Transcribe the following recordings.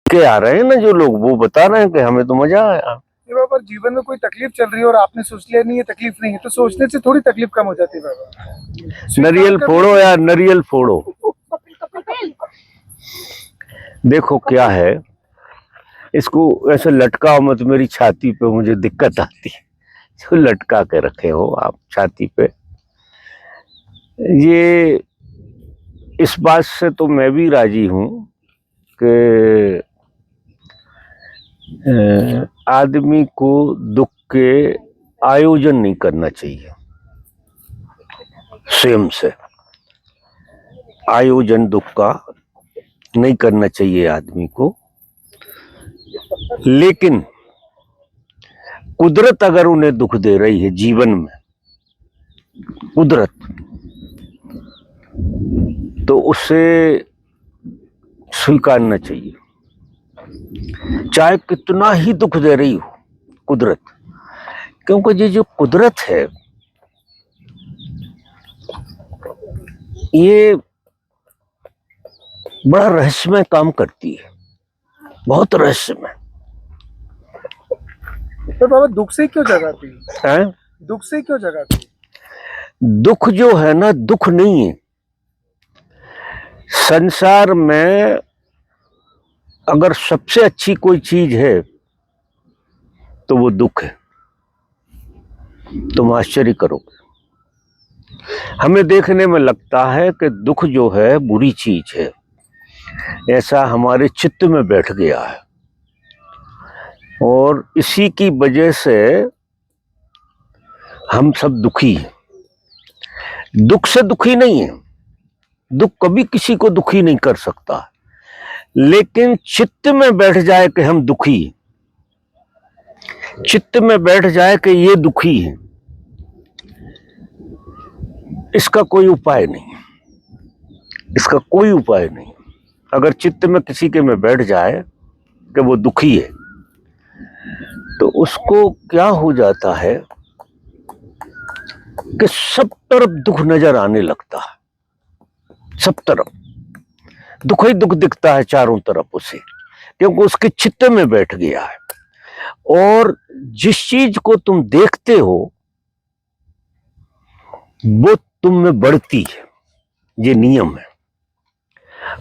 के आ रहे हैं ना जो लोग, वो बता रहे हैं कि हमें तो मजा आया। बाबा जीवन में कोई तकलीफ चल रही है और आपने सोच लिया नहीं ये तकलीफ नहीं है, तो सोचने से थोड़ी तकलीफ कम हो जाती है बाबा। नरियल फोड़ो यार, नरियल फोड़ो। देखो क्या है, इसको ऐसे लटकाओ मत मेरी छाती पे, मुझे दिक्कत आती है जो लटका के रखे हो आप छाती पे। ये इस बात से तो मैं भी राजी हूं कि आदमी को दुख के आयोजन नहीं करना चाहिए। स्वयं से आयोजन दुख का नहीं करना चाहिए आदमी को, लेकिन कुदरत अगर उन्हें दुख दे रही है जीवन में, कुदरत, तो उसे स्वीकारना चाहिए, चाहे कितना ही दुख दे रही हो कुदरत। क्योंकि ये जो कुदरत है ये बड़ा रहस्यमय काम करती है, बहुत रहस्यमय। तो बाबा दुख से क्यों जगाती है? दुख से क्यों जगाती? दुख जो है ना, दुख नहीं है संसार में। अगर सबसे अच्छी कोई चीज है तो वो दुख है। तुम आश्चर्य करोगे, हमें देखने में लगता है कि दुख जो है बुरी चीज है, ऐसा हमारे चित्त में बैठ गया है, और इसी की वजह से हम सब दुखी हैं। दुख से दुखी नहीं है, दुख कभी किसी को दुखी नहीं कर सकता, लेकिन चित्त में बैठ जाए कि हम दुखी हैं, चित्त में बैठ जाए कि ये दुखी है, इसका कोई उपाय नहीं, इसका कोई उपाय नहीं। अगर चित्त में किसी के में बैठ जाए कि वो दुखी है, तो उसको क्या हो जाता है कि सब तरफ दुख नजर आने लगता है, सब तरफ दुख ही दुख दिखता है चारों तरफ उसे, क्योंकि उसके चित्त में बैठ गया है। और जिस चीज को तुम देखते हो वो तुम में बढ़ती है, ये नियम है।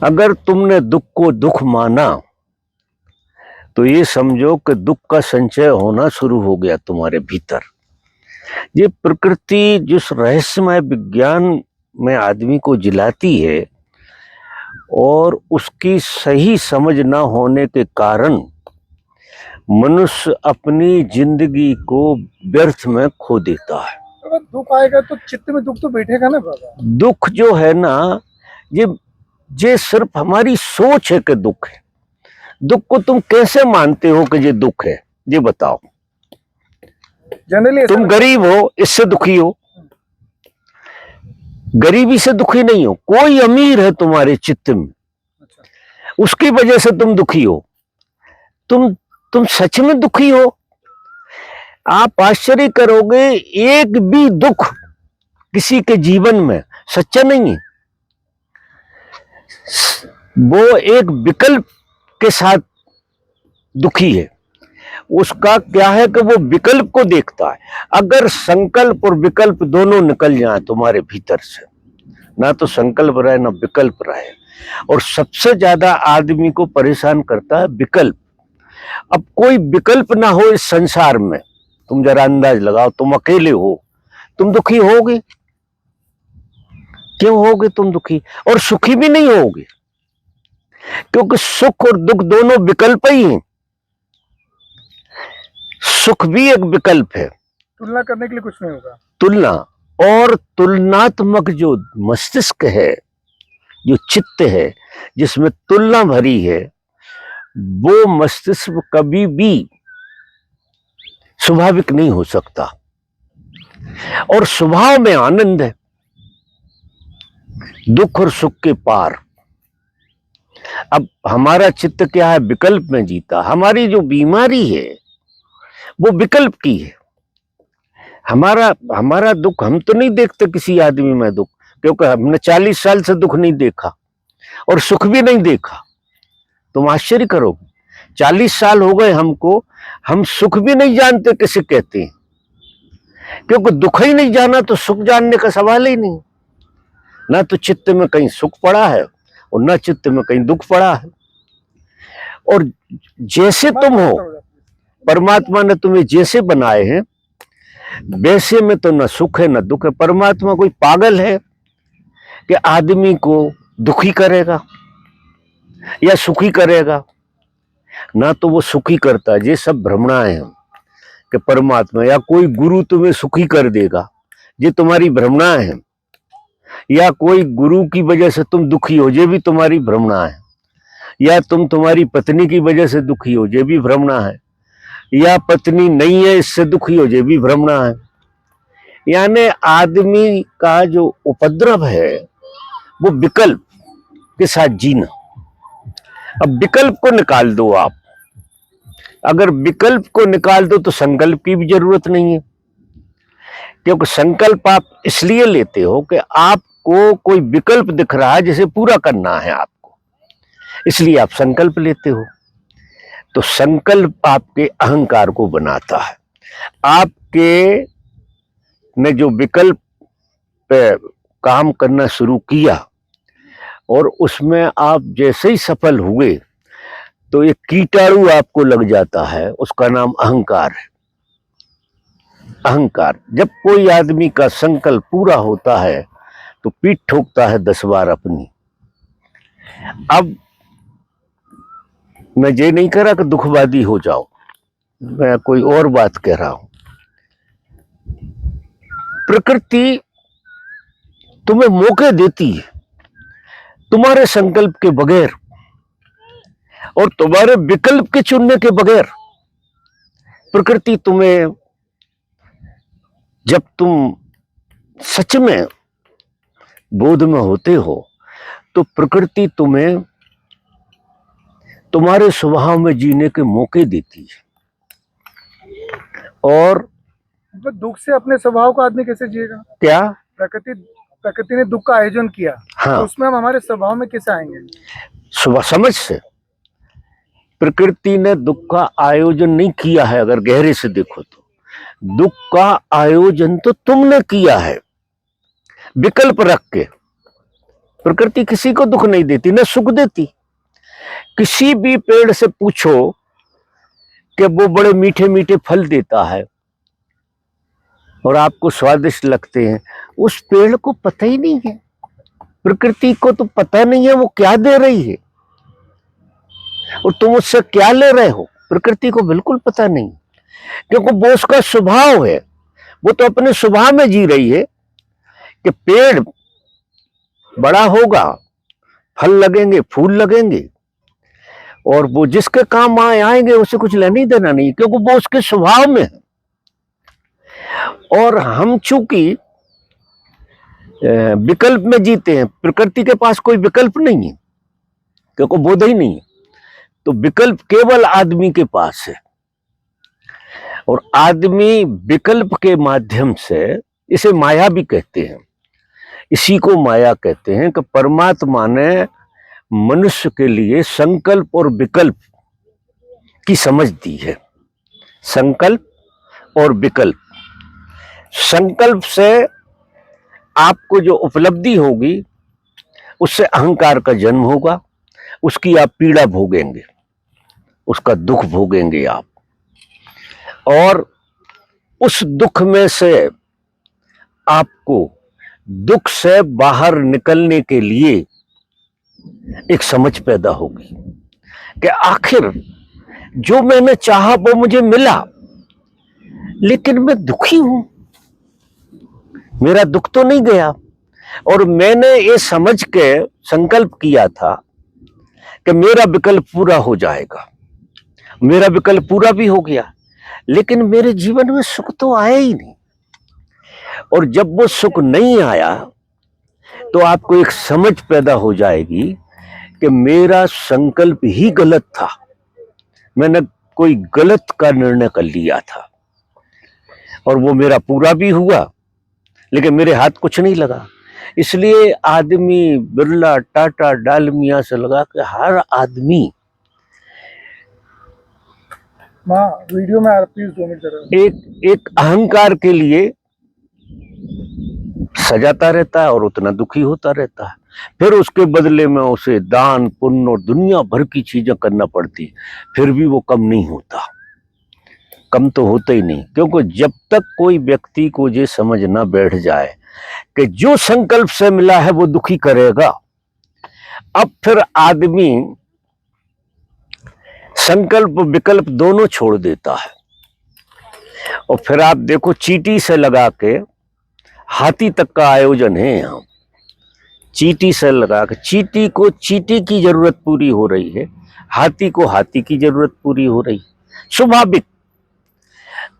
अगर तुमने दुख को दुख माना तो ये समझो कि दुख का संचय होना शुरू हो गया तुम्हारे भीतर। ये प्रकृति जिस रहस्यमय विज्ञान में आदमी को जिलाती है, और उसकी सही समझ ना होने के कारण मनुष्य अपनी जिंदगी को व्यर्थ में खो देता है। अगर दुख आएगा तो चित्त में दुख तो बैठेगा ना बाबा। दुख जो है ना, ये सिर्फ हमारी सोच है कि दुख है। दुख को तुम कैसे मानते हो कि ये दुख है, ये बताओ। जनरली तुम गरीब हो, इससे दुखी हो? गरीबी से दुखी नहीं हो। कोई अमीर है तुम्हारे चित्त में, उसकी वजह से तुम दुखी हो। तुम सच में दुखी हो? आप आश्चर्य करोगे, एक भी दुख किसी के जीवन में सच्चा नहीं है। वो एक विकल्प के साथ दुखी है। उसका क्या है कि वो विकल्प को देखता है। अगर संकल्प और विकल्प दोनों निकल जाए तुम्हारे भीतर से, ना तो संकल्प रहे ना विकल्प रहे, और सबसे ज्यादा आदमी को परेशान करता है विकल्प। अब कोई विकल्प ना हो इस संसार में, तुम जरा अंदाज लगाओ, तुम अकेले हो, तुम दुखी होगे? क्यों होगे तुम दुखी? और सुखी भी नहीं होगे, क्योंकि सुख और दुख दोनों विकल्प ही हैं। सुख भी एक विकल्प है, तुलना करने के लिए कुछ नहीं होगा। तुलना, और तुलनात्मक जो मस्तिष्क है, जो चित्त है जिसमें तुलना भरी है, वो मस्तिष्क कभी भी स्वाभाविक नहीं हो सकता। और स्वभाव में आनंद है, दुख और सुख के पार। अब हमारा चित्त क्या है, विकल्प में जीता। हमारी जो बीमारी है वो विकल्प की है। हमारा दुख, हम तो नहीं देखते किसी आदमी में दुख, क्योंकि हमने 40 साल से दुख नहीं देखा और सुख भी नहीं देखा। तुम आश्चर्य करोगे, 40 साल हो गए हमको, हम सुख भी नहीं जानते किसे कहते हैं, क्योंकि दुख ही नहीं जाना तो सुख जानने का सवाल ही नहीं। ना तो चित्त में कहीं सुख पड़ा है और ना चित्त में कहीं दुख पड़ा है। और जैसे तुम हो, परमात्मा ने तुम्हें जैसे बनाए हैं वैसे में तो न सुख है न दुख है। परमात्मा कोई पागल है कि आदमी को दुखी करेगा या सुखी करेगा? ना तो वो सुखी करता है, ये सब भ्रमणाएं हैं कि परमात्मा या कोई गुरु तुम्हें सुखी कर देगा, ये तुम्हारी भ्रमणाएं हैं। या कोई गुरु की वजह से तुम दुखी हो, ये भी तुम्हारी भ्रमणा है। या तुम तुम्हारी पत्नी की वजह से दुखी हो, ये भी भ्रमणा है। या पत्नी नहीं है इससे दुखी हो, ये भी भ्रमणा है। यानी आदमी का जो उपद्रव है वो विकल्प के साथ जीना। अब विकल्प को निकाल दो आप, अगर विकल्प को निकाल दो तो संकल्प की भी जरूरत नहीं है, क्योंकि संकल्प आप इसलिए लेते हो कि आपको कोई विकल्प दिख रहा है जिसे पूरा करना है आपको, इसलिए आप संकल्प लेते हो। तो संकल्प आपके अहंकार को बनाता है। आपके ने जो विकल्प पे काम करना शुरू किया और उसमें आप जैसे ही सफल हुए तो एक कीटाणु आपको लग जाता है, उसका नाम अहंकार है। अहंकार, जब कोई आदमी का संकल्प पूरा होता है तो पीठ ठोकता है 10 बार अपनी। अब मैं ये नहीं कह रहा कि दुखवादी हो जाओ, मैं कोई और बात कह रहा हूं। प्रकृति तुम्हें मौके देती है तुम्हारे संकल्प के बगैर और तुम्हारे विकल्प के चुनने के बगैर। प्रकृति तुम्हें, जब तुम सच में बोध में होते हो तो प्रकृति तुम्हें तुम्हारे स्वभाव में जीने के मौके देती है। और दुख से अपने स्वभाव को आदमी कैसे जिएगा? क्या प्रकृति ने दुख का आयोजन किया, हाँ, तो उसमें हम हमारे स्वभाव में कैसे आएंगे? समझ से। प्रकृति ने दुख का आयोजन नहीं किया है, अगर गहरे से देखो तो दुख का आयोजन तो तुमने किया है विकल्प रख के। प्रकृति किसी को दुख नहीं देती, न सुख देती। किसी भी पेड़ से पूछो कि वो बड़े मीठे मीठे फल देता है और आपको स्वादिष्ट लगते हैं, उस पेड़ को पता ही नहीं है, प्रकृति को तो पता नहीं है वो क्या दे रही है और तुम उससे क्या ले रहे हो। प्रकृति को बिल्कुल पता नहीं, क्योंकि वो उसका स्वभाव है। वो तो अपने स्वभाव में जी रही है कि पेड़ बड़ा होगा, फल लगेंगे, फूल लगेंगे, और वो जिसके काम आएंगे उसे कुछ लेने देना नहीं, क्योंकि वो उसके स्वभाव में है। और हम चूंकि विकल्प में जीते हैं, प्रकृति के पास कोई विकल्प नहीं है क्योंकि बोध ही नहीं है, तो विकल्प केवल आदमी के पास है। और आदमी विकल्प के माध्यम से, इसे माया भी कहते हैं, इसी को माया कहते हैं कि परमात्मा ने मनुष्य के लिए संकल्प और विकल्प की समझ दी है। संकल्प और विकल्प, संकल्प से आपको जो उपलब्धि होगी उससे अहंकार का जन्म होगा, उसकी आप पीड़ा भोगेंगे, उसका दुख भोगेंगे आप। और उस दुख में से आपको दुख से बाहर निकलने के लिए एक समझ पैदा होगी कि आखिर जो मैंने चाहा वो मुझे मिला, लेकिन मैं दुखी हूं, मेरा दुख तो नहीं गया। और मैंने ये समझ के संकल्प किया था कि मेरा विकल्प पूरा हो जाएगा, मेरा विकल्प पूरा भी हो गया, लेकिन मेरे जीवन में सुख तो आया ही नहीं। और जब वो सुख नहीं आया तो आपको एक समझ पैदा हो जाएगी कि मेरा संकल्प ही गलत था, मैंने कोई गलत का निर्णय कर लिया था और वो मेरा पूरा भी हुआ, लेकिन मेरे हाथ कुछ नहीं लगा। इसलिए आदमी बिरला, टाटा, डालमिया से लगा कि हर आदमी माँ वीडियो में आ रहा, प्लीज 2 मिनट करो। एक अहंकार के लिए सजाता रहता है और उतना दुखी होता रहता है, फिर उसके बदले में उसे दान पुण्य और दुनिया भर की चीजें करना पड़ती, फिर भी वो कम नहीं होता, कम तो होता ही नहीं। क्योंकि जब तक कोई व्यक्ति को ये समझ ना बैठ जाए कि जो संकल्प से मिला है वो दुखी करेगा, अब फिर आदमी संकल्प विकल्प दोनों छोड़ देता है। और फिर आप देखो, चींटी से लगा के हाथी तक का आयोजन है यहाँ। चींटी से लगा के चींटी को चींटी की जरूरत पूरी हो रही है, हाथी को हाथी की जरूरत पूरी हो रही है। स्वाभाविक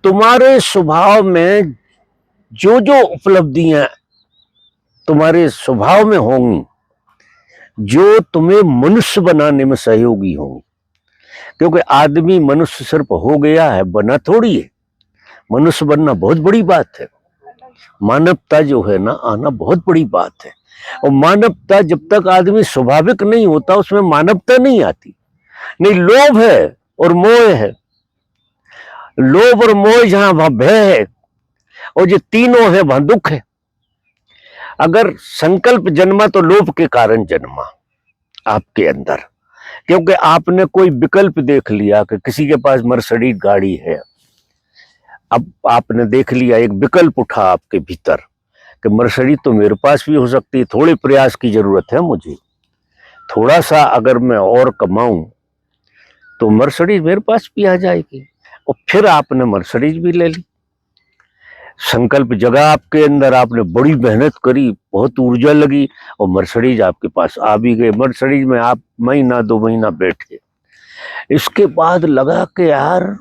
तुम्हारे स्वभाव में जो जो उपलब्धियां तुम्हारे स्वभाव में होंगी, जो तुम्हें मनुष्य बनाने में सहयोगी होंगी। क्योंकि आदमी मनुष्य सिर्फ हो गया है, बना थोड़ी है। मनुष्य बनना बहुत बड़ी बात है, मानवता जो है ना आना बहुत बड़ी बात है। और मानवता जब तक आदमी स्वाभाविक नहीं होता उसमें मानवता नहीं आती। नहीं, लोभ है और मोह है, लोभ और मोह जहां वहां भय है, और जो तीनों है वहां दुख है। अगर संकल्प जन्मा तो लोभ के कारण जन्मा आपके अंदर, क्योंकि आपने कोई विकल्प देख लिया कि किसी के पास मर्सिडीज गाड़ी है। अब आपने देख लिया, एक विकल्प उठा आपके भीतर कि मर्सिडीज तो मेरे पास भी हो सकती है, थोड़े प्रयास की जरूरत है मुझे, थोड़ा सा अगर मैं और कमाऊं तो मर्सिडीज मेरे पास भी आ जाएगी। और फिर आपने मर्सिडीज भी ले ली। संकल्प जगा आपके अंदर, आपने बड़ी मेहनत करी, बहुत ऊर्जा लगी और मर्सिडीज आपके पास आ भी गए। मर्सिडीज में आप महीना 2 महीना बैठे, इसके बाद लगा कि यार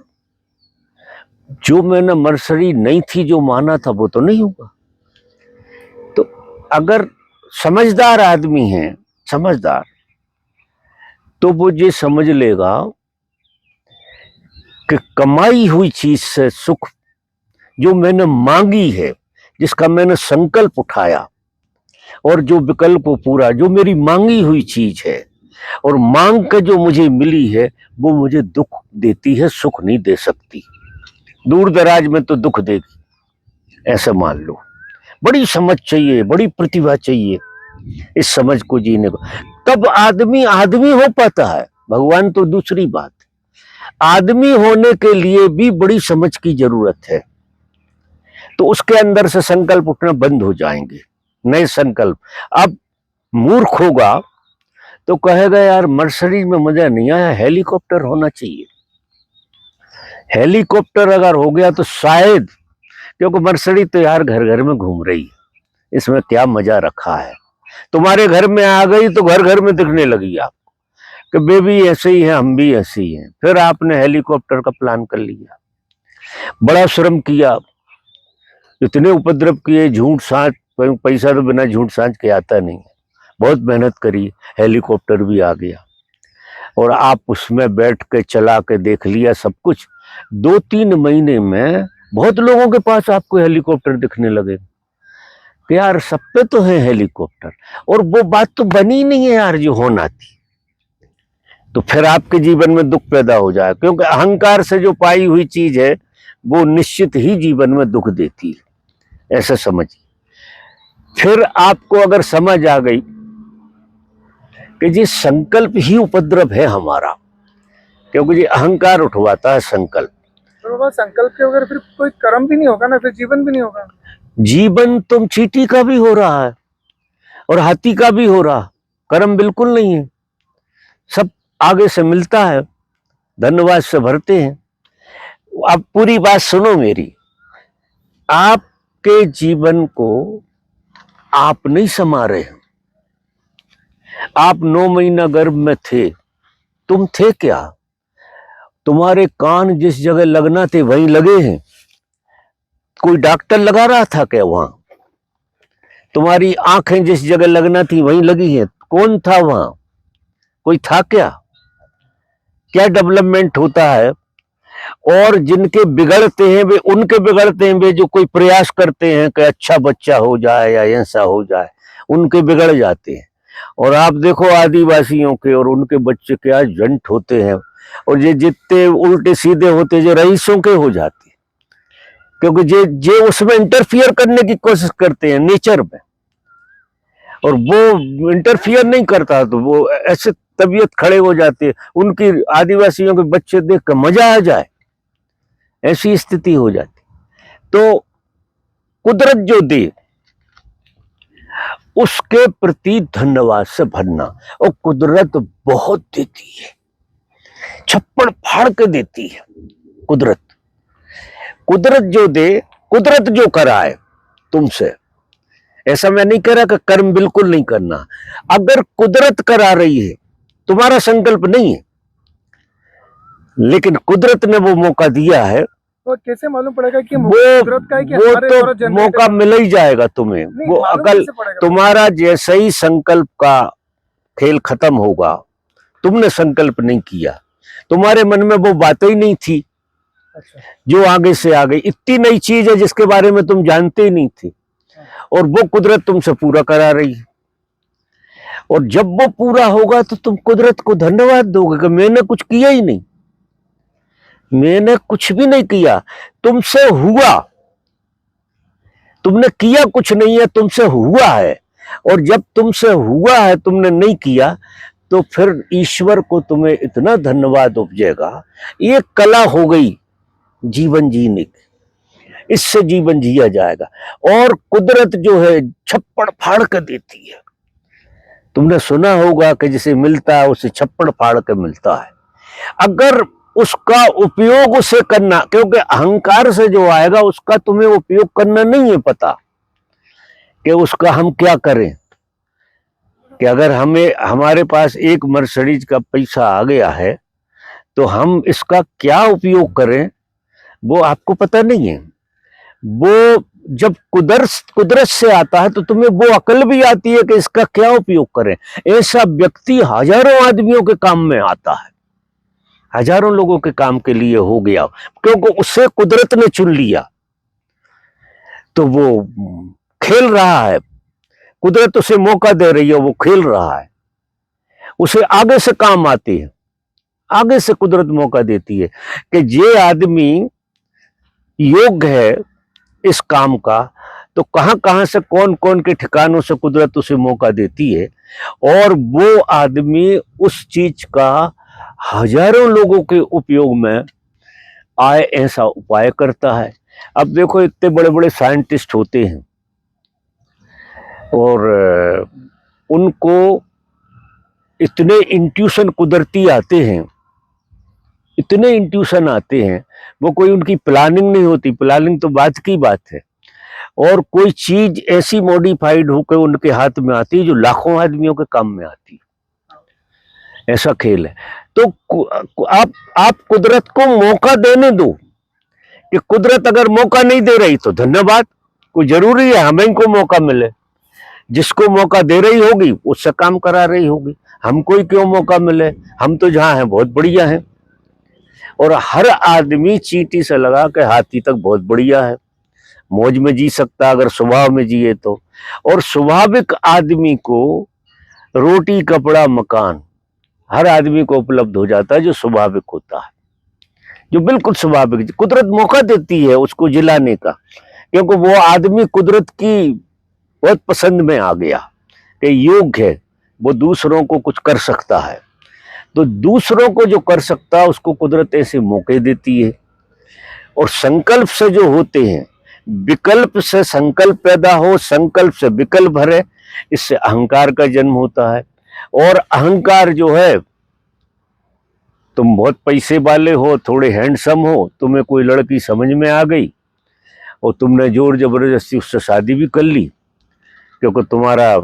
जो मैंने मर्सिडीज नहीं थी जो माना था वो तो नहीं होगा। तो अगर समझदार आदमी है, समझदार, तो वो ये समझ लेगा कि कमाई हुई चीज से सुख जो मैंने मांगी है, जिसका मैंने संकल्प उठाया, और जो विकल्प पूरा, जो मेरी मांगी हुई चीज है और मांग के जो मुझे मिली है, वो मुझे दुख देती है, सुख नहीं दे सकती। दूर दराज में तो दुख देगी, ऐसे मान लो। बड़ी समझ चाहिए, बड़ी प्रतिभा चाहिए इस समझ को जीने को, तब आदमी आदमी हो पाता है। भगवान तो दूसरी बात, आदमी होने के लिए भी बड़ी समझ की जरूरत है। तो उसके अंदर से संकल्प उठना बंद हो जाएंगे, नए संकल्प। अब मूर्ख होगा तो कहेगा यार मर्सिडीज में मजा नहीं आया, हेलीकॉप्टर होना चाहिए। हेलीकॉप्टर अगर हो गया तो शायद, क्योंकि मर्सिडीज तो यार घर घर में घूम रही है, इसमें क्या मजा रखा है। तुम्हारे घर में आ गई तो घर घर में दिखने लगी आप कि बेबी ऐसे ही है, हम भी ऐसे ही हैं। फिर आपने हेलीकॉप्टर का प्लान कर लिया, बड़ा श्रम किया, इतने उपद्रव किए, झूठ साँच, पैसा तो बिना झूठ साँच के आता नहीं, बहुत मेहनत करी, हेलीकॉप्टर भी आ गया और आप उसमें बैठ के चला के देख लिया सब कुछ। 2-3 महीने में बहुत लोगों के पास आपको हेलीकॉप्टर दिखने लगे कि यार सब पे तो है हेलीकॉप्टर, और वो बात तो बनी नहीं है यार जो होना थी। तो फिर आपके जीवन में दुख पैदा हो जाए, क्योंकि अहंकार से जो पाई हुई चीज है वो निश्चित ही जीवन में दुख देती है, ऐसा समझिए। फिर आपको अगर समझ आ गई कि जी संकल्प ही उपद्रव है हमारा, क्योंकि जी अहंकार उठवाता है संकल्प। तो बाबा संकल्प के अगर फिर कोई कर्म भी नहीं होगा ना, फिर जीवन भी नहीं होगा। जीवन तुम चींटी का भी हो रहा है और हाथी का भी हो रहा, कर्म बिल्कुल नहीं है, सब आगे से मिलता है, धन्यवाद से भरते हैं। अब पूरी बात सुनो मेरी, आपके जीवन को आप नहीं समा रहे हैं। आप 9 महीना गर्भ में थे, तुम थे क्या? तुम्हारे कान जिस जगह लगना थे वहीं लगे हैं, कोई डॉक्टर लगा रहा था क्या वहां? तुम्हारी आंखें जिस जगह लगना थी वहीं लगी हैं, कौन था वहां? कोई था क्या? क्या डेवलपमेंट होता है? और जिनके बिगड़ते हैं वे उनके बिगड़ते हैं, वे जो कोई प्रयास करते हैं कि अच्छा बच्चा हो जाए या ऐसा हो जाए, उनके बिगड़ जाते हैं। और आप देखो आदिवासियों के और उनके बच्चे क्या जंट होते हैं, और ये जितने उल्टे सीधे होते जो रईसों के हो जाते, क्योंकि जे उसमें इंटरफियर करने की कोशिश करते हैं नेचर में, और वो इंटरफियर नहीं करता तो वो ऐसे तबीयत खड़े हो जाती है, उनकी आदिवासियों के बच्चे देख कर मजा आ जाए, ऐसी स्थिति हो जाती। तो कुदरत जो दे उसके प्रति धन्यवाद से भरना, और कुदरत बहुत देती है, छप्पड़ फाड़ के देती है कुदरत। कुदरत जो दे, कुदरत जो कराए तुमसे, ऐसा मैं नहीं कह रहा कि कर्म बिल्कुल नहीं करना, अगर कुदरत करा रही है, तुम्हारा संकल्प नहीं है, लेकिन कुदरत ने वो मौका दिया है, तो कैसे मालूम पड़ेगा कि वो कुदरत का है कि वो हमारे द्वारा तो जनरेट मौका मिल ही जाएगा तुम्हें। नहीं, वो मालूम अकल कैसे पड़ेगा? तुम्हारा जैसे ही संकल्प का खेल खत्म होगा, तुमने संकल्प नहीं किया, तुम्हारे मन में वो बातें ही नहीं थी अच्छा, जो आगे से आ गई, इतनी नई चीज है जिसके बारे में तुम जानते ही नहीं थे, और वो कुदरत तुमसे पूरा करा रही है। और जब वो पूरा होगा तो तुम कुदरत को धन्यवाद दोगे कि मैंने कुछ किया ही नहीं, मैंने कुछ भी नहीं किया, तुमसे हुआ, तुमने किया कुछ नहीं है, तुमसे हुआ है। और जब तुमसे हुआ है, तुमने नहीं किया, तो फिर ईश्वर को तुम्हें इतना धन्यवाद उपजेगा। ये कला हो गई जीवन जीने की, इससे जीवन जिया जाएगा। और कुदरत जो है छप्पड़ फाड़ कर देती है, तुमने सुना होगा कि जिसे मिलता है उसे छप्पड़ फाड़ के मिलता है। अगर उसका उपयोग उसे करना, क्योंकि अहंकार से जो आएगा उसका तुम्हें उपयोग करना नहीं है पता कि उसका हम क्या करें, कि अगर हमें हमारे पास एक मर्सिडीज का पैसा आ गया है तो हम इसका क्या उपयोग करें, वो आपको पता नहीं है। वो जब कुदरत से आता है तो तुम्हें वो अकल भी आती है कि इसका क्या उपयोग करें। ऐसा व्यक्ति हजारों आदमियों के काम में आता है, हजारों लोगों के काम के लिए हो गया, क्योंकि उससे कुदरत ने चुन लिया। तो वो खेल रहा है, कुदरत उसे मौका दे रही है, वो खेल रहा है, उसे आगे से काम आती है, आगे से कुदरत मौका देती है कि ये आदमी योग्य है इस काम का, तो कहां कहां से कौन कौन के ठिकानों से कुदरत उसे मौका देती है, और वो आदमी उस चीज का हजारों लोगों के उपयोग में आए ऐसा उपाय करता है। अब देखो इतने बड़े बड़े साइंटिस्ट होते हैं और उनको इतने इंट्यूशन कुदरती आते हैं, इतने इंट्यूशन आते हैं, वो कोई उनकी प्लानिंग नहीं होती, प्लानिंग तो बात की बात है, और कोई चीज ऐसी मॉडिफाइड होकर उनके हाथ में आती है जो लाखों आदमियों के काम में आती है। ऐसा खेल है। तो आप कुदरत को मौका देने दो, कि कुदरत अगर मौका नहीं दे रही तो धन्यवाद, कोई जरूरी है हमें को मौका मिले, जिसको मौका दे रही होगी उससे काम करा रही होगी, हमको ही क्यों मौका मिले, हम तो जहां हैं बहुत बढ़िया हैं। और हर आदमी चींटी से लगा के हाथी तक बहुत बढ़िया है, मौज में जी सकता अगर स्वभाव में जिए तो। और स्वाभाविक आदमी को रोटी कपड़ा मकान हर आदमी को उपलब्ध हो जाता है जो स्वाभाविक होता है, जो बिल्कुल स्वाभाविक, कुदरत मौका देती है उसको जिलाने का, क्योंकि वो आदमी कुदरत की बहुत पसंद में आ गया कि योग्य है, वो दूसरों को कुछ कर सकता है। तो दूसरों को जो कर सकता है उसको कुदरत ऐसे मौके देती है। और संकल्प से जो होते हैं, विकल्प से संकल्प पैदा हो, संकल्प से विकल्प भरे, इससे अहंकार का जन्म होता है। और अहंकार जो है, तुम बहुत पैसे वाले हो, थोड़े हैंडसम हो, तुम्हें कोई लड़की समझ में आ गई और तुमने जोर जबरदस्ती उससे शादी भी कर ली, क्योंकि तुम्हारा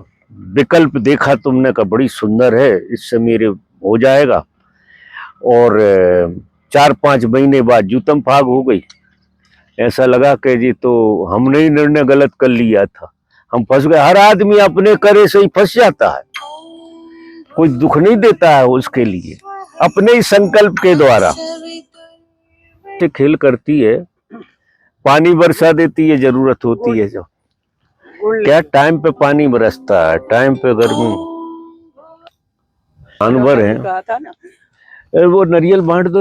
विकल्प देखा तुमने का बड़ी सुंदर है, इससे मेरे हो जाएगा, और 4-5 महीने बाद जूतम फाग हो गई। ऐसा लगा कि जी तो हमने ही निर्णय गलत कर लिया था, हम फंस गए। हर आदमी अपने करे से ही फंस जाता है, कोई दुख नहीं देता है उसके लिए, अपने ही संकल्प के द्वारा से खेल करती है, पानी बरसा देती है, जरूरत होती है जो क्या टाइम पे पानी बरसता है, टाइम पे गर्मी। जानवर है वो नारियल बांट दो